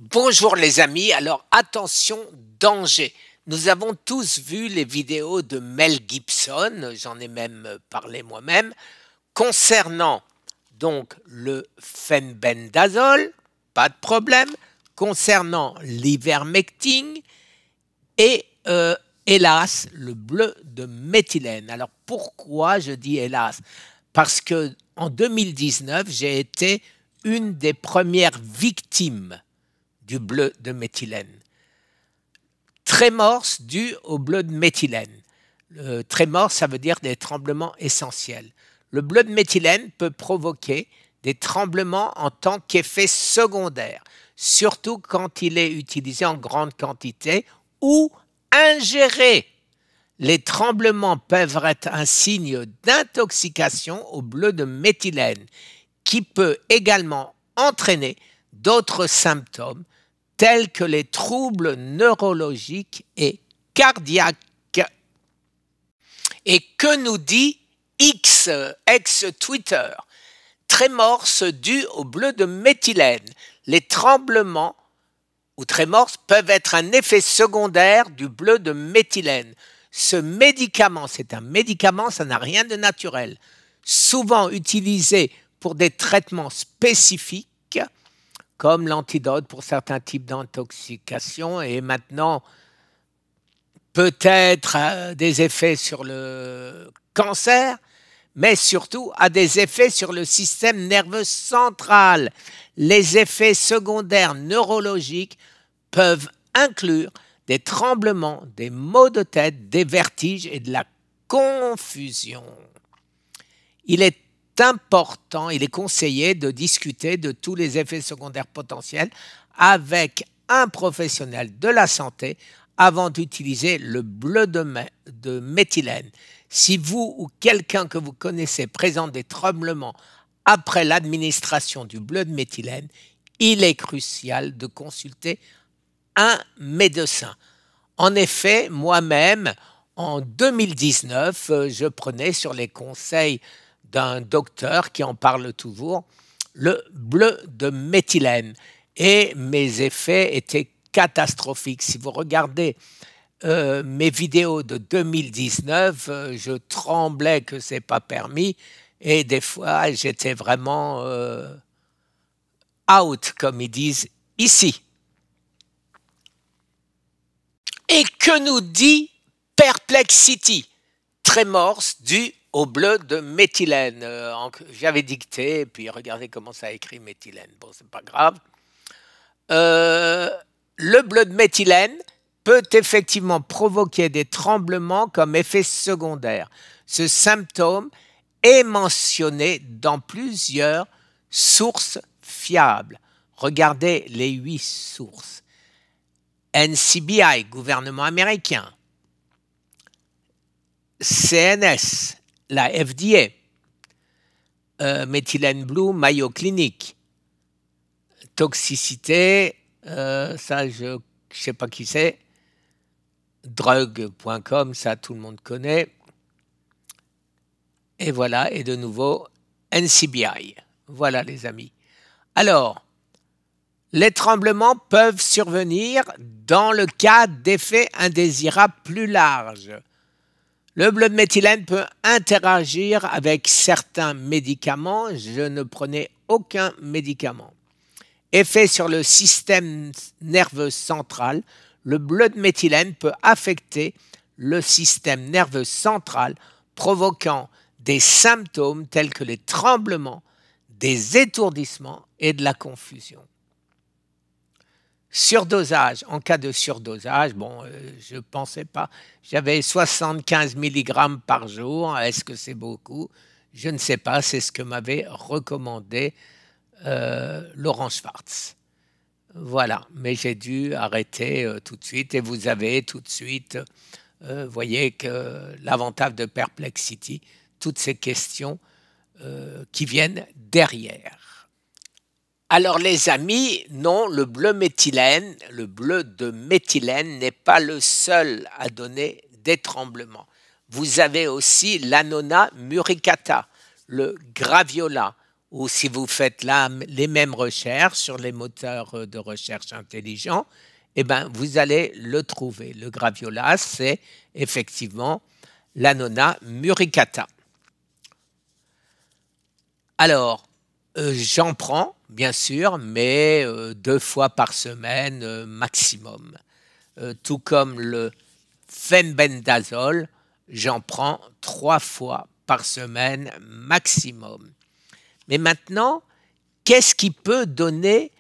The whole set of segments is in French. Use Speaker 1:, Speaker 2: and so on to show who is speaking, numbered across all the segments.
Speaker 1: Bonjour les amis, alors attention, danger. Nous avons tous vu les vidéos de Mel Gibson, j'en ai même parlé moi-même, concernant donc le fenbendazole, pas de problème, concernant l'ivermectine et hélas, le bleu de méthylène. Alors pourquoi je dis hélas? Parce que en 2019, j'ai été une des premières victimes du bleu de méthylène. Trémors dû au bleu de méthylène. Le trémors, ça veut dire des tremblements essentiels. Le bleu de méthylène peut provoquer des tremblements en tant qu'effet secondaire, surtout quand il est utilisé en grande quantité ou ingéré. Les tremblements peuvent être un signe d'intoxication au bleu de méthylène, qui peut également entraîner d'autres symptômes tels que les troubles neurologiques et cardiaques. Et que nous dit X, ex-Twitter? Trémors dus au bleu de méthylène. Les tremblements ou trémors peuvent être un effet secondaire du bleu de méthylène. Ce médicament, c'est un médicament, ça n'a rien de naturel. Souvent utilisé pour des traitements spécifiques, comme l'antidote pour certains types d'intoxication et maintenant peut-être des effets sur le cancer, mais surtout a des effets sur le système nerveux central. Les effets secondaires neurologiques peuvent inclure des tremblements, des maux de tête, des vertiges et de la confusion. Il est important, il est conseillé de discuter de tous les effets secondaires potentiels avec un professionnel de la santé avant d'utiliser le bleu de méthylène. Si vous ou quelqu'un que vous connaissez présente des tremblements après l'administration du bleu de méthylène, il est crucial de consulter un médecin. En effet, moi-même, en 2019, je prenais sur les conseils d'un docteur qui en parle toujours, le bleu de méthylène. Et mes effets étaient catastrophiques. Si vous regardez mes vidéos de 2019, je tremblais que ce n'est pas permis. Et des fois, j'étais vraiment out, comme ils disent ici. Et que nous dit Perplexity? Trémors dû au bleu de méthylène. J'avais dicté, puis regardez comment ça a écrit méthylène. Bon, c'est pas grave. Le bleu de méthylène peut effectivement provoquer des tremblements comme effet secondaire. Ce symptôme est mentionné dans plusieurs sources fiables. Regardez les 8 sources. NCBI, gouvernement américain. CNS, la FDA, méthylène blue, Mayo Clinic, toxicité, ça je ne sais pas qui c'est, drug.com, ça tout le monde connaît, et voilà, et de nouveau NCBI. Voilà les amis. Alors, les tremblements peuvent survenir dans le cas d'effets indésirables plus larges. Le bleu de méthylène peut interagir avec certains médicaments. Je ne prenais aucun médicament. Effet sur le système nerveux central. Le bleu de méthylène peut affecter le système nerveux central, provoquant des symptômes tels que les tremblements, des étourdissements et de la confusion. Surdosage, en cas de surdosage, bon, je ne pensais pas, j'avais 75 mg par jour, est-ce que c'est beaucoup? Je ne sais pas, c'est ce que m'avait recommandé Laurent Schwartz. Voilà, mais j'ai dû arrêter tout de suite et vous avez tout de suite, voyez que l'avantage de Perplexity, toutes ces questions qui viennent derrière. Alors les amis, non, le bleu de méthylène n'est pas le seul à donner des tremblements. Vous avez aussi l'Annona muricata, le graviola ou si vous faites là les mêmes recherches sur les moteurs de recherche intelligents, eh ben, vous allez le trouver. Le graviola, c'est effectivement l'Annona muricata. Alors, j'en prends, bien sûr, mais 2 fois par semaine maximum. Tout comme le fenbendazole, j'en prends 3 fois par semaine maximum. Mais maintenant, qu'est-ce qui peut donner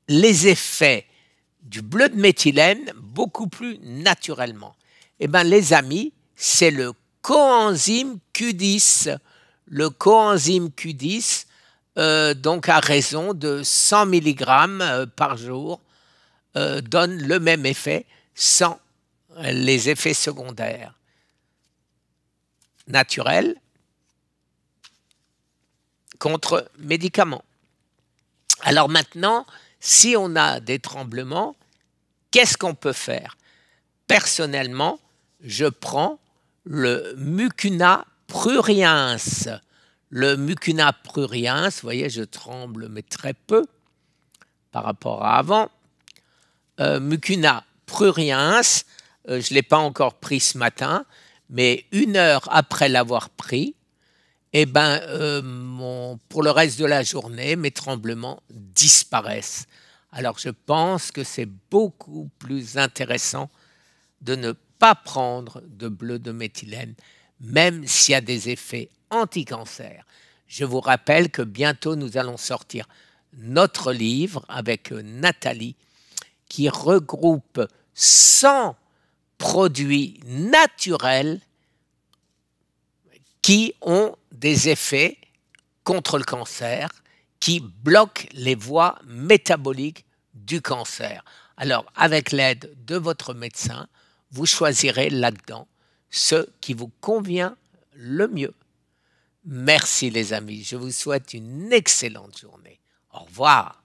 Speaker 1: les effets du bleu de méthylène beaucoup plus naturellement? Eh bien, les amis, c'est le coenzyme Q10. Le coenzyme Q10, donc à raison de 100 mg par jour, donne le même effet sans les effets secondaires naturels contre médicaments. Alors maintenant, si on a des tremblements, qu'est-ce qu'on peut faire? Personnellement, je prends le Mucuna pruriens. Le Mucuna pruriens, vous voyez, je tremble, mais très peu par rapport à avant. Mucuna pruriens, je ne l'ai pas encore pris ce matin, mais 1 heure après l'avoir pris, eh ben, pour le reste de la journée, mes tremblements disparaissent. Alors je pense que c'est beaucoup plus intéressant de ne pas prendre de bleu de méthylène, même s'il y a des effets anti-cancer. Je vous rappelle que bientôt nous allons sortir notre livre avec Nathalie qui regroupe 100 produits naturels qui ont des effets contre le cancer, qui bloquent les voies métaboliques du cancer. Alors, avec l'aide de votre médecin, vous choisirez là-dedans ce qui vous convient le mieux. Merci les amis, je vous souhaite une excellente journée. Au revoir.